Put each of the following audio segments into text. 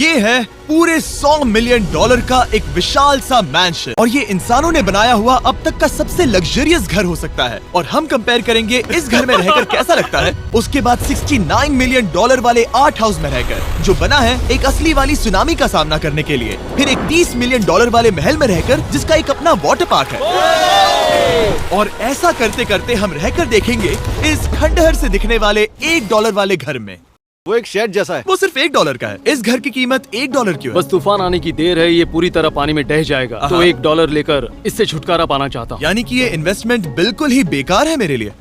ये है पूरे $100 मिलियन का एक विशाल सा मैंशन और ये इंसानों ने बनाया हुआ अब तक का सबसे लग्जरियस घर हो सकता है। और हम कंपेयर करेंगे इस घर में रहकर कैसा लगता है उसके बाद $69 मिलियन वाले आर्ट हाउस में रहकर, जो बना है एक असली वाली सुनामी का सामना करने के लिए, फिर एक $30 मिलियन वाले महल में रहकर जिसका एक अपना वाटर पार्क है। और ऐसा करते करते हम रहकर देखेंगे इस खंडहर से दिखने वाले $1 वाले घर में। वो एक शेड जैसा है। वो सिर्फ $1 का है। इस घर की कीमत $1 क्यों है? बस तूफान आने की देर है, ये पूरी तरह पानी में ढह जाएगा, तो $1 लेकर इससे छुटकारा पाना चाहता हूँ। यानी कि ये इन्वेस्टमेंट बिल्कुल ही बेकार है मेरे लिए।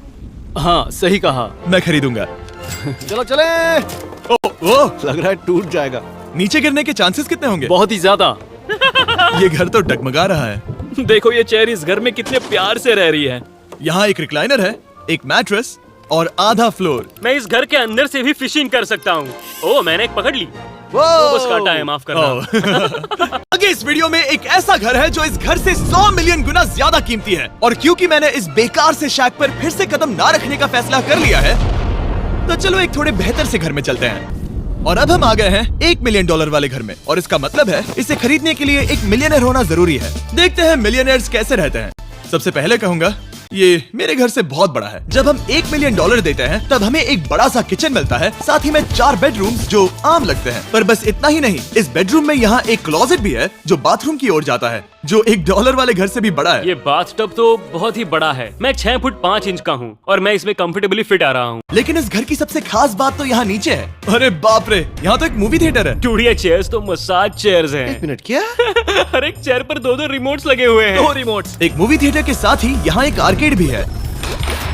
हाँ सही कहा। मैं खरीदूंगा। चलो चले। ओह, लग रहा है टूट जाएगा। नीचे गिरने के चांसेस कितने होंगे? बहुत ही ज्यादा। ये घर तो डगमगा रहा है। देखो ये चेयर इस घर में कितने प्यार से रह रही है। यहाँ एक रिक्लाइनर है, एक मैट्रेस और आधा फ्लोर। मैं इस घर के अंदर से भी फिशिंग कर सकता हूँ। ओह मैंने एक पकड़ ली। बस काटा है, माफ करना। आगे इस वीडियो में एक ऐसा घर है जो इस घर से 100 मिलियन गुना ज्यादा कीमती है। और क्योंकि मैंने इस बेकार से शैक पर फिर से कदम ना रखने का फैसला कर लिया है, तो चलो एक थोड़े बेहतर से घर में चलते हैं। और अब हम आ गए हैं $1 मिलियन वाले घर में, और इसका मतलब है इसे खरीदने के लिए एक मिलियनर होना जरूरी है। देखते हैं मिलियनर्स कैसे रहते हैं। सबसे पहले कहूंगा ये मेरे घर से बहुत बड़ा है। जब हम $1 मिलियन देते हैं तब हमें एक बड़ा सा किचन मिलता है, साथ ही में 4 बेडरूम्स जो आम लगते हैं। पर बस इतना ही नहीं, इस बेडरूम में यहाँ एक क्लोजेट भी है जो बाथरूम की ओर जाता है, जो $1 वाले घर से भी बड़ा है। ये बाथटब तो बहुत ही बड़ा है। मैं 6 फुट 5 इंच का हूँ और मैं इसमें कंफर्टेबली फिट आ रहा हूँ। लेकिन इस घर की सबसे खास बात तो यहाँ नीचे है। अरे बाप रे, यहाँ तो एक मूवी थिएटर है। चूड़िया चेयर्स तो मसाज चेयर्स हैं। 1 मिनट क्या? हर एक चेयर पर 2-2 रिमोट्स लगे हुए हैं। 2 रिमोट्स। एक मूवी थिएटर के साथ ही यहाँ एक आर्केड भी है।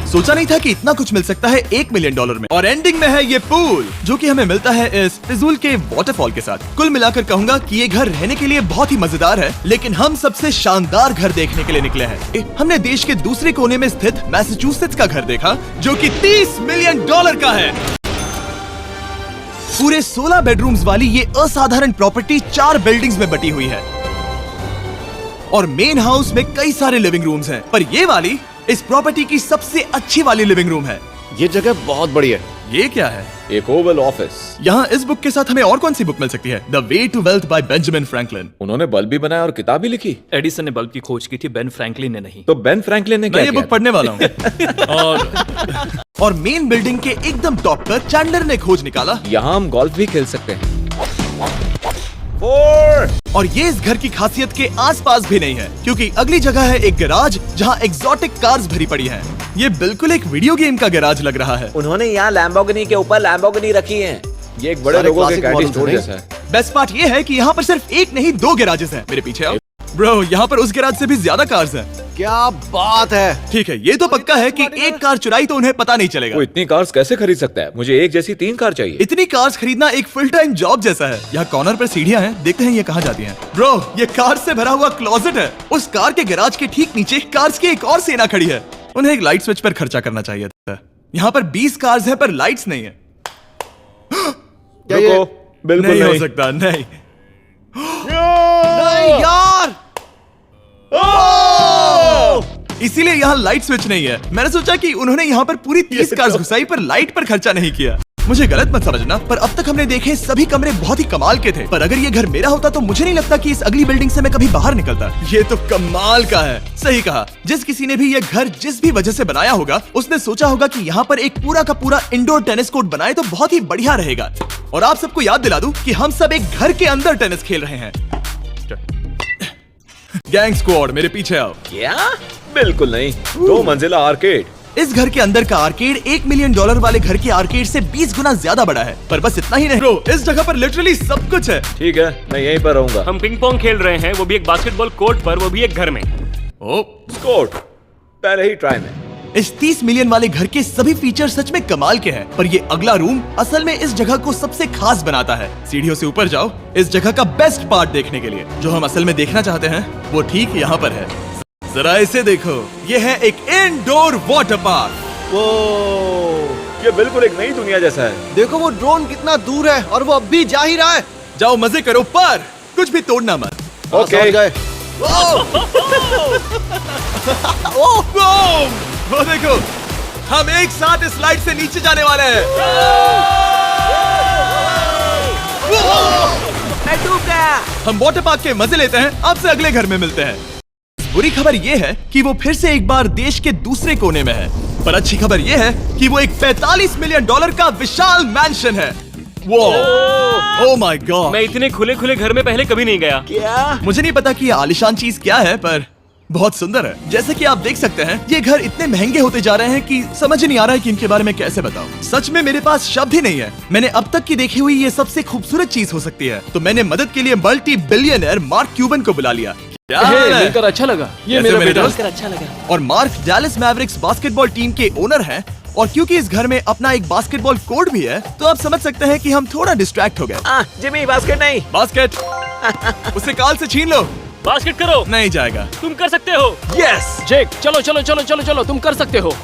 सोचा नहीं था कि इतना कुछ मिल सकता है $1 मिलियन में। और एंडिंग में है ये पूल, जो कि हमें मिलता है इस फिजूल के वाटरफॉल के साथ। कुल मिलाकर कहूंगा कि ये घर रहने के लिए बहुत ही मजेदार है, लेकिन हम सबसे शानदार घर देखने के लिए निकले हैं। हमने देश के दूसरे कोने में स्थित मैसाचुसेट्स का घर देखा, जो कि $30 मिलियन का है। पूरे 16 बेडरूम्स वाली ये असाधारण प्रॉपर्टी 4 बिल्डिंग्स में बटी हुई है और मेन हाउस में कई सारे लिविंग रूम्स हैं। पर ये वाली इस प्रॉपर्टी की सबसे अच्छी वाली लिविंग रूम है। ये जगह बहुत बड़ी है। ये क्या है? एक ओवल ऑफिस। यहाँ इस बुक के साथ हमें और कौन सी बुक मिल सकती है? The way to wealth by Benjamin Franklin. उन्होंने बल्ब भी बनाया और किताब भी लिखी। एडिसन ने बल्ब की खोज की थी, बेन फ्रैंकलिन ने नहीं। तो बेन फ्रैंकलिन ने क्या मैं ये किया बुक पढ़ने वाला हूँ। और मेन बिल्डिंग के एकदम टॉप पर चैंडलर ने खोज निकाला, यहाँ हम गोल्फ भी खेल सकते हैं। 4। और ये इस घर की खासियत के आसपास भी नहीं है, क्योंकि अगली जगह है एक गैराज जहाँ एग्जॉटिक कार्स भरी पड़ी हैं। ये बिल्कुल एक वीडियो गेम का गैराज लग रहा है। उन्होंने यहाँ लैम्बोर्गिनी के ऊपर लैम्बोर्गिनी रखी है। ये एक बड़े सारे लोगों के classic कैंडी models स्टोर हैं। जैसा है। बेस्ट पार्ट ये है कि यहाँ पर सिर्फ एक नहीं 2 गैराजेस हैं। मेरे पीछे आओ। ब्रो, यहाँ पर उस गैराज से भी ज्यादा कार्स हैं। क्या बात है। ठीक है, ये तो पक्का है कि एक कार चुराई तो उन्हें पता नहीं चलेगा। वो इतनी कार्स कैसे खरीद सकता है? मुझे एक जैसी 3 कार चाहिए। इतनी कार्स खरीदना एक फुल टाइम जॉब जैसा है। यहाँ कॉर्नर पर सीढ़ियाँ हैं, देखते हैं ये कहाँ जाती हैं। ब्रो, ये कार से भरा हुआ क्लोजेट है। उस कार के गैराज के ठीक नीचे कार्स की एक और सेना खड़ी है। उन्हें एक लाइट स्विच पर खर्चा करना चाहिए था। यहाँ पर 20 कार्स है पर लाइट्स नहीं है। क्या ये? बिल्कुल नहीं हो सकता, नहीं। नहीं यार। इसीलिए यहाँ लाइट स्विच नहीं है। मैंने सोचा कि उन्होंने यहाँ पर पूरी 30 कार्स घुसाई पर लाइट पर खर्चा नहीं किया। मुझे गलत मत समझना, पर अब तक हमने देखे सभी कमरे बहुत ही कमाल के थे। पर अगर ये घर मेरा होता तो मुझे नहीं लगता कि इस अगली बिल्डिंग से मैं कभी बाहर निकलता। ये तो कमाल का है। सही कहा। जिस किसी ने भी ये घर जिस भी वजह से बनाया होगा, उसने सोचा होगा कि यहाँ पर एक पूरा का पूरा इंडोर टेनिस कोर्ट बनाए तो बहुत ही बढ़िया रहेगा। और आप सबको याद दिला दूं कि हम सब एक घर के अंदर टेनिस खेल रहे हैं। गैंग स्क्वाड, मेरे पीछे आओ। क्या? बिल्कुल नहीं। 2 मंजिला आर्केड। इस घर के अंदर का आर्केड $1 मिलियन वाले घर के आर्केड से 20 गुना ज्यादा बड़ा है। पर बस इतना ही नहीं ब्रो, इस जगह पर लिटरली सब कुछ है। ठीक है, मैं यहीं पर रहूंगा। हम पिंग पोंग खेल रहे हैं, वो भी एक बास्केटबॉल कोर्ट पर, वो भी एक घर में। ओ, स्कोर पहले ही ट्राई में। इस 30 मिलियन वाले घर के सभी फीचर सच में कमाल के हैं, पर ये अगला रूम असल में इस जगह को सबसे खास बनाता है। सीढ़ियों से ऊपर जाओ इस जगह का बेस्ट पार्ट देखने के लिए। जो हम असल में देखना चाहते हैं वो ठीक यहाँ पर है। जरा इसे देखो, ये है एक इंडोर वाटर पार्क। वो ये बिल्कुल एक नई दुनिया जैसा है। देखो वो ड्रोन कितना दूर है और वो अब भी जा ही रहा है। जाओ मजे करो, पर कुछ भी तोड़ना मत। ओके। समझ गए। वो देखो, हम एक साथ इस स्लाइड से नीचे जाने वाले हैं। हम वाटर पार्क के मजे लेते हैं, आपसे अगले घर में मिलते हैं। बुरी खबर ये है कि वो फिर से एक बार देश के दूसरे कोने में है, पर अच्छी खबर ये है कि वो एक $45 मिलियन का विशाल मैंशन है। वो ओह माय गॉड, मैं इतने खुले खुले घर में पहले कभी नहीं गया। क्या? मुझे नहीं पता कि ये आलीशान चीज क्या है, पर बहुत सुंदर है। जैसे कि आप देख सकते हैं, ये घर इतने महंगे होते जा रहे हैं कि समझ ही नहीं आ रहा है कि इनके बारे में कैसे बताऊं। सच में मेरे पास शब्द ही नहीं है। मैंने अब तक की देखी हुई ये सबसे खूबसूरत चीज हो सकती है, तो मैंने मदद के लिए मल्टी बिलियनियर मार्क क्यूबन को बुला लिया। क्या हे, हाल है? मिलकर अच्छा लगा। ये कैसे मेरा मेरे बेटा दोस्त? अच्छा लगा। और mark Dallas Mavericks basketball team के ओनर हैं, और क्योंकि इस घर में अपना एक बास्केटबॉल कोर्ट भी है, तो आप समझ सकते हैं कि हम थोड़ा डिस्ट्रैक्ट हो गए। जिमी बास्केट नहीं। बास्केट उसे काल से छीन लो। बास्केट करो, नहीं जाएगा। तुम कर सकते हो। यस, जेक, चलो चलो चलो चलो चलो, तुम कर सकते हो।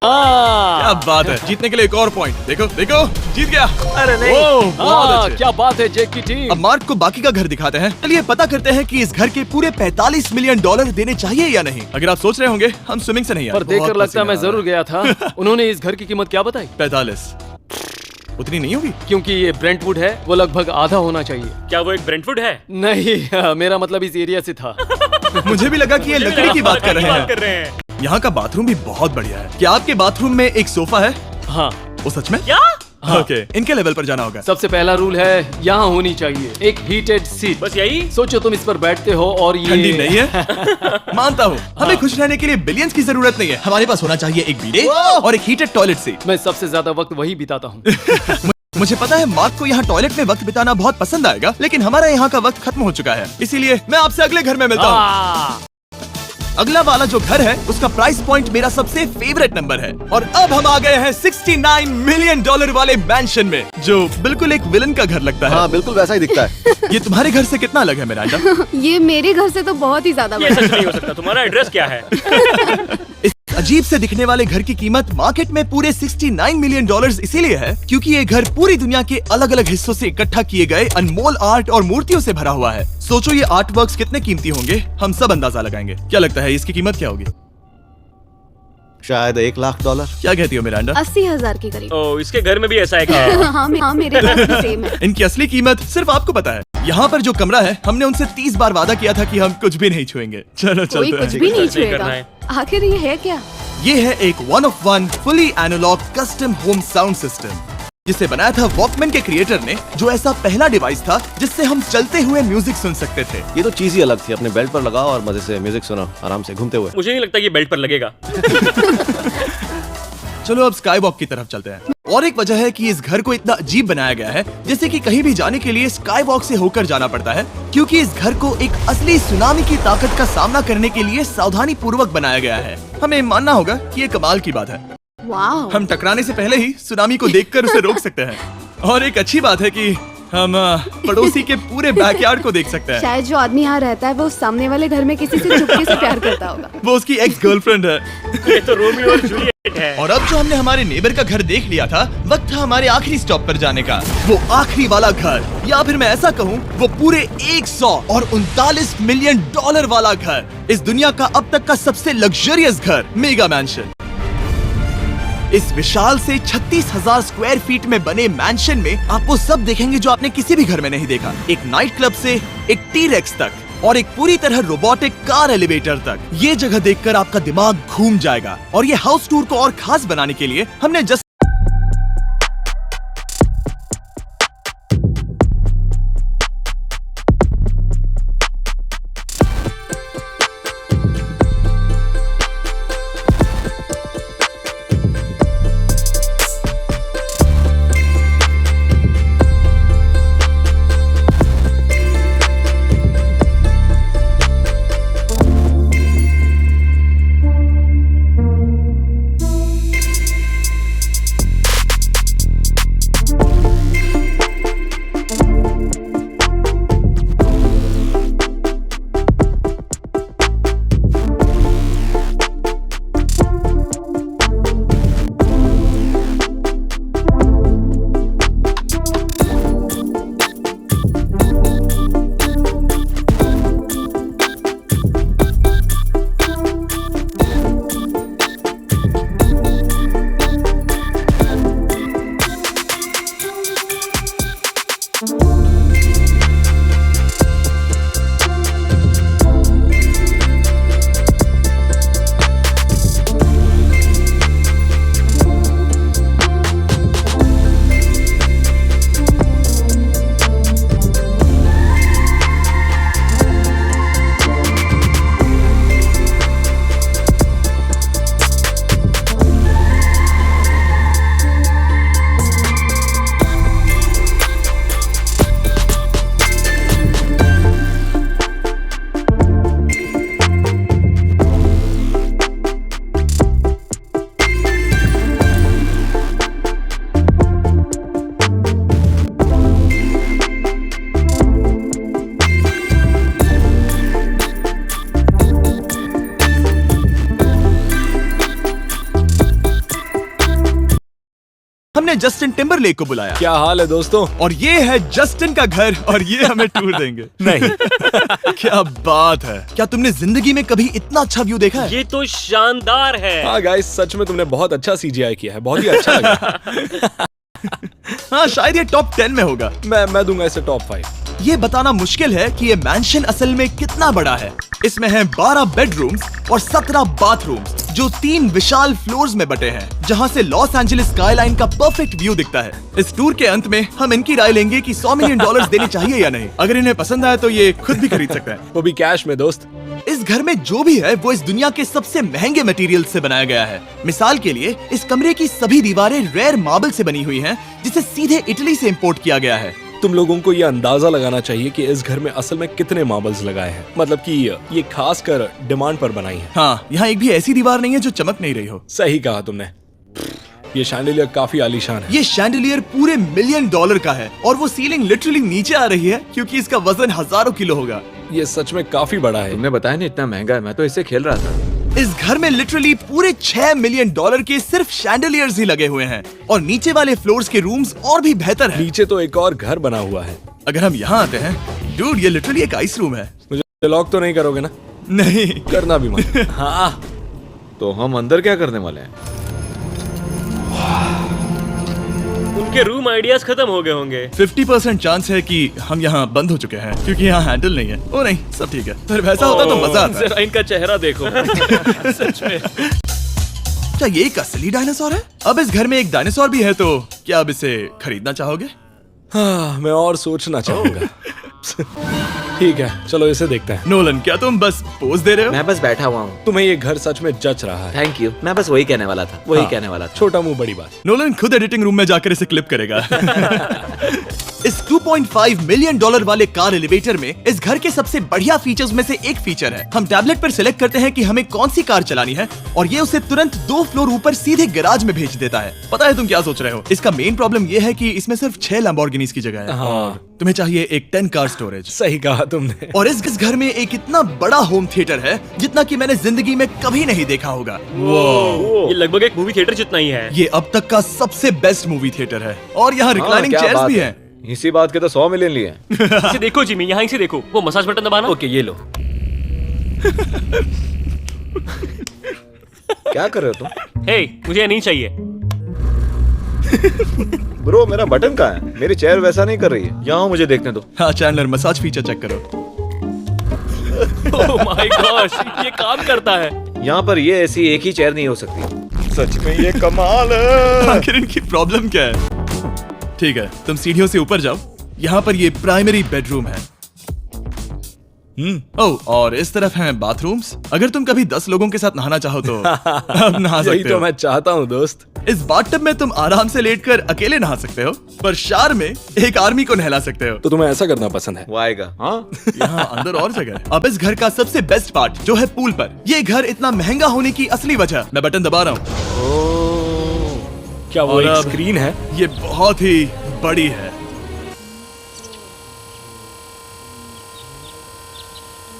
क्या बात है। जीतने के लिए एक और पॉइंट। देखो देखो, जीत गया। अरे नहीं। ओह, बहुत अच्छे। क्या बात है जेक की टीम। अब मार्क को बाकी का घर दिखाते हैं। चलिए पता करते हैं कि इस घर के पूरे $45 मिलियन देने चाहिए या नहीं। अगर आप सोच रहे होंगे हम स्विमिंग से नहीं आए, पर देखकर बहुत लगता है मैं पसीना आ जरूर गया था। उन्होंने इस घर की कीमत क्या बताई? 45 उतनी नहीं होगी। क्योंकि ये ब्रेंटवुड है, वो लगभग आधा होना चाहिए। क्या वो एक ब्रेंटफुड है? नहीं, मेरा मतलब इस एरिया से था। मुझे भी लगा कि ये लकड़ी की बात कर रहे हैं। हैं। यहाँ का बाथरूम भी बहुत बढ़िया है। क्या आपके बाथरूम में एक सोफा है? हाँ, वो सच में? क्या? ओके, इनके लेवल पर जाना होगा। सबसे पहला रूल है यहाँ होनी चाहिए एक हीटेड सीट। बस यही? सोचो तुम इस पर बैठते हो और ये ठंडी नहीं है। मानता हूँ, हमें खुश रहने के लिए बिलियंस की जरूरत नहीं है। हमारे पास होना चाहिए एक बीडे और एक हीटेड टॉयलेट सीट। मैं सबसे ज्यादा वक्त वही बिताता हूँ। मुझे पता है मार्क को यहाँ टॉयलेट में वक्त बिताना बहुत पसंद आएगा, लेकिन हमारा यहाँ का वक्त खत्म हो चुका है, इसीलिए मैं आपसे अगले घर में मिलता हूँ। अगला वाला जो घर है उसका प्राइस पॉइंट मेरा सबसे फेवरेट नंबर है, और अब हम आ गए हैं $69 मिलियन वाले मैंशन में, जो बिल्कुल एक विलन का घर लगता है। हाँ बिल्कुल वैसा ही दिखता है। ये तुम्हारे घर से कितना अलग है मिरांडा? ये मेरे घर से तो बहुत ही ज्यादा ये बड़ा सच नहीं हो सकता। तुम्हारा एड्रेस क्या है? इस अजीब से दिखने वाले घर की कीमत मार्केट में पूरे $69 मिलियन इसीलिए है क्योंकि ये घर पूरी दुनिया के अलग अलग हिस्सों से इकट्ठा किए गए अनमोल आर्ट और मूर्तियों से भरा हुआ है। सोचो ये आर्ट वर्क्स कितने कीमती होंगे, हम सब अंदाजा लगाएंगे। क्या लगता है इसकी कीमत क्या होगी? शायद $1 लाख। क्या कहती हो मिरांडा? 80,000 के करीब। ओ, इसके घर में भी ऐसा है क्या? हाँ मेरे पास भी सेम है। इनकी असली कीमत सिर्फ आपको पता है। यहाँ पर जो कमरा है, हमने उनसे 30 बार वादा किया था कि हम कुछ भी नहीं छुएंगे। चलो कोई चलते कुछ हैं। भी नहीं नहीं छुएगा। करना है। आखिर ये है क्या? ये है एक 1 of 1 fully analogue custom home sound system, जिसे बनाया था वॉकमैन के क्रिएटर ने, जो ऐसा पहला डिवाइस था जिससे हम चलते हुए म्यूजिक सुन सकते थे। ये तो चीज ही अलग थी। अपने बेल्ट पर लगाओ और मजे से म्यूजिक सुनो आराम से घूमते हुए। मुझे नहीं लगता ये बेल्ट पर लगेगा। चलो अब स्काई वॉक की तरफ चलते हैं। और एक वजह है कि इस घर को इतना अजीब बनाया गया है, जैसे कि कहीं भी जाने के लिए स्काई वॉक से होकर जाना पड़ता है, क्योंकि इस घर को एक असली सुनामी की ताकत का सामना करने के लिए सावधानी पूर्वक बनाया गया है। हमें मानना होगा कि ये कमाल की बात है। वाह। हम टकराने से पहले ही सुनामी को देखकर उसे रोक सकते हैं। और एक अच्छी बात है कि हम पड़ोसी के पूरे बैकयार्ड को देख सकते हैं। शायद जो आदमी यहाँ रहता है वो सामने वाले घर में किसी से चुपके से प्यार करता होगा। वो उसकी एक्स गर्लफ्रेंड है। ये तो रोमियो और जूलियट है। और अब जो हमने हमारे नेबर का घर देख लिया था, वक्त था हमारे आखिरी स्टॉप पर जाने का। वो आखिरी वाला घर, या फिर मैं ऐसा कहूँ, वो पूरे 139 मिलियन वाला घर। इस दुनिया का अब तक का सबसे लग्जरियस घर, मेगा मैंशन। इस विशाल से 36,000 स्क्वायर फीट में बने मैंशन में आप वो सब देखेंगे जो आपने किसी भी घर में नहीं देखा। एक नाइट क्लब से एक टी-रेक्स तक, और एक पूरी तरह रोबोटिक कार एलिवेटर तक। ये जगह देखकर आपका दिमाग घूम जाएगा। और ये हाउस टूर को और खास बनाने के लिए हमने जस्ट हमने जस्टिन टिम्बरलेक को बुलाया क्या हाल है दोस्तों? और ये है जस्टिन का घर और ये हमें टूर देंगे। नहीं। क्या बात है, क्या तुमने जिंदगी में कभी इतना अच्छा व्यू देखा है? ये तो शानदार है। हाँ गाइस, सच में तुमने बहुत अच्छा CGI किया है, बहुत ही अच्छा लगा। हाँ, शायद ये टॉप 10 में होगा। मैं दूंगा इसे टॉप 5। ये बताना मुश्किल है कि ये मैंशन असल में कितना बड़ा है। इसमें है 12 बेडरूम्स और 17 बाथरूम्स जो 3 विशाल फ्लोर्स में बटे हैं, जहां से लॉस एंजलिस स्काईलाइन का परफेक्ट व्यू दिखता है। इस टूर के अंत में हम इनकी राय लेंगे कि $100 मिलियन देने चाहिए या नहीं। अगर इन्हें पसंद आए तो ये खुद भी खरीद सकते हैं। वो भी कैश में दोस्त। इस घर में जो भी है वो इस दुनिया के सबसे महंगे मटेरियल से बनाया गया है। मिसाल के लिए इस कमरे की सभी दीवारें रेयर मार्बल से बनी हुई हैं, जिसे सीधे इटली से इंपोर्ट किया गया है। तुम लोगों को ये अंदाजा लगाना चाहिए कि इस घर में असल में कितने मार्बल्स लगाए हैं, मतलब कि ये खास कर डिमांड पर बनाई है। हाँ, यहाँ एक भी ऐसी दीवार नहीं है जो चमक नहीं रही हो। सही कहा तुमने। ये शैंडिलियर काफी आलीशान है। ये शैंडिलियर पूरे $1 मिलियन का है और वो सीलिंग लिटरली नीचे आ रही है क्योंकि इसका वजन हजारों किलो होगा। ये सच में काफी बड़ा है। तुमने बताया ना इतना महंगा है, मैं तो इससे खेल रहा था। इस घर में लिटरली पूरे $6 मिलियन के सिर्फ शैंडिलियर्स ही लगे हुए हैं और नीचे वाले फ्लोर्स के रूम्स और भी बेहतर हैं। नीचे तो एक और घर बना हुआ है। अगर हम यहाँ आते हैं, डूड, ये लिटरली एक आइस रूम है। मुझे लॉक तो नहीं करोगे ना? नहीं करना भी मत। हाँ, तो हम अंदर क्या करने वाले हैं? उनके रूम आइडियाज खत्म हो गए होंगे। 50% चांस है कि हम यहाँ बंद हो चुके हैं क्योंकि यहाँ हैंडल नहीं है। ओ नहीं, सब ठीक है। पर वैसा होता तो मजा आता। जरा इनका चेहरा देखो। सच में। क्या ये एक असली डायनासोर है? अब इस घर में एक डायनासोर भी है, तो क्या अब इसे खरीदना चाहोगे? हाँ, मैं और सोचना चाहूंगा। ठीक है, चलो इसे देखते हैं। नोलन, क्या तुम बस पोज दे रहे हो? मैं बस बैठा हुआ हूँ। तुम्हें ये घर सच में जच रहा है। थैंक यू, मैं बस वही कहने वाला था, वही हाँ, कहने वाला था। छोटा मुंह बड़ी बात। नोलन खुद एडिटिंग रूम में जाकर इसे क्लिप करेगा। इस $2.5 मिलियन वाले कार एलिवेटर में इस घर के सबसे बढ़िया फीचर्स में से एक फीचर है। हम टैबलेट पर सिलेक्ट करते हैं कि हमें कौन सी कार चलानी है और ये उसे तुरंत 2 फ्लोर ऊपर सीधे गैराज में भेज देता है। पता है तुम क्या सोच रहे हो? इसका मेन प्रॉब्लम ये है कि इसमें सिर्फ 6 लैम्बोर्गिनीज की जगह है। हाँ। तुम्हें चाहिए एक 10 कार स्टोरेज। सही कहा तुमने। और इस घर में एक इतना बड़ा होम थिएटर है जितना कि मैंने जिंदगी में कभी नहीं देखा होगा। ये लगभग एक मूवी थिएटर जितना ही है। ये अब तक का सबसे बेस्ट मूवी थिएटर है और यहाँ रिक्लाइनिंग क्या चेयर्स बात भी है। हैं। इसी बात के तो 100 मिलियन लिए हैं। इसे देखो जिमी, यहाँ इसे देखो, वो मसाज बटन दबाना। ओके, ये लो। क्या कर रहे हो तुम? हे, मुझे ये नहीं चाहिए। ब्रो, मेरा बटन कहाँ है? मेरी चेयर वैसा नहीं कर रही है। यहाँ मुझे देखने दो। हाँ चैंडलर, मसाज फीचर चेक करो। ओह माय गॉश, ये काम करता है। यहाँ पर ये ऐसी एक ही चेयर नहीं हो सकती। सच में ये कमाल है। आखिर इनकी प्रॉब्लम क्या है? ठीक है, तुम सीढ़ियों से ऊपर जाओ। यहाँ पर ये प्राइमरी बेडरूम है। ओह, और इस तरफ हैं बाथरूम्स। अगर तुम कभी 10 लोगों के साथ नहाना चाहो तो अब नहा यही सकते तो हो। मैं चाहता हूँ दोस्त। इस बाथटब में तुम आराम से लेटकर अकेले नहा सकते हो, पर शार में एक आर्मी को नहला सकते हो। तो तुम्हें ऐसा करना पसंद है? वो आएगा। हाँ, यहाँ अंदर और जगह है। अब इस घर का सबसे बेस्ट पार्ट जो है पूल पर। ये घर इतना महंगा होने की असली वजह, मैं बटन दबा रहा हूँ। क्या वो और एक अब स्क्रीन है? ये बहुत ही बड़ी है।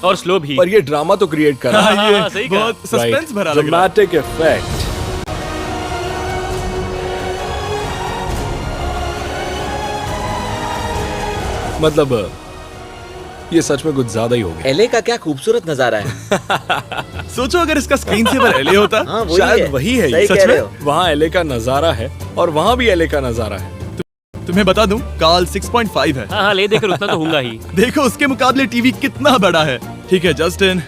और स्लो भी। पर ये ड्रामा तो क्रिएट कर रहा है। हाँ, ये हाँ, सही कहा। बहुत सस्पेंस भरा लग रहा है। Dramatic effect. मतलब ये सच में कुछ ज्यादा ही हो गया। एले का क्या खूबसूरत नजारा है। सोचो अगर इसका स्क्रीन सेवर एले होता। हाँ, वही शायद है। वही है ये। सही सच कह में? रहे हो। वहाँ एले का नजारा है और वहाँ भी एले का नजारा है। तुम्हें बता दूं, काल 6.5 है। हाँ हाँ, ले देकर उतना तो होगा ही। देखो उसके मुकाबले टीवी कितना बड़ा है। ठीक है जस्टिन,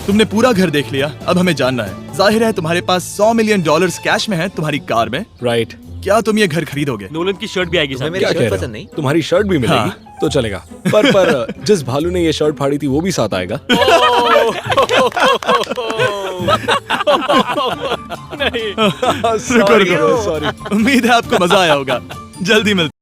तुमने पूरा घर देख लिया। अब हमें जानना है, जाहिर है तुम्हारे पास $100 मिलियन कैश में है तुम्हारी कार में। राइट। क्या तुम ये घर खरीदोगे? नोलन की शर्ट भी आएगी तुम्हें साथ। मेरी क्या शर्ट कह रहे पसंद हो? नहीं? तुम्हारी शर्ट भी मिलेगी हाँ। तो चलेगा। पर जिस भालू ने ये शर्ट फाड़ी थी वो भी साथ आएगा। नहीं। रुको, रुको। सॉरी। उम्मीद है आपको मजा आया होगा। जल्दी मिलते हैं।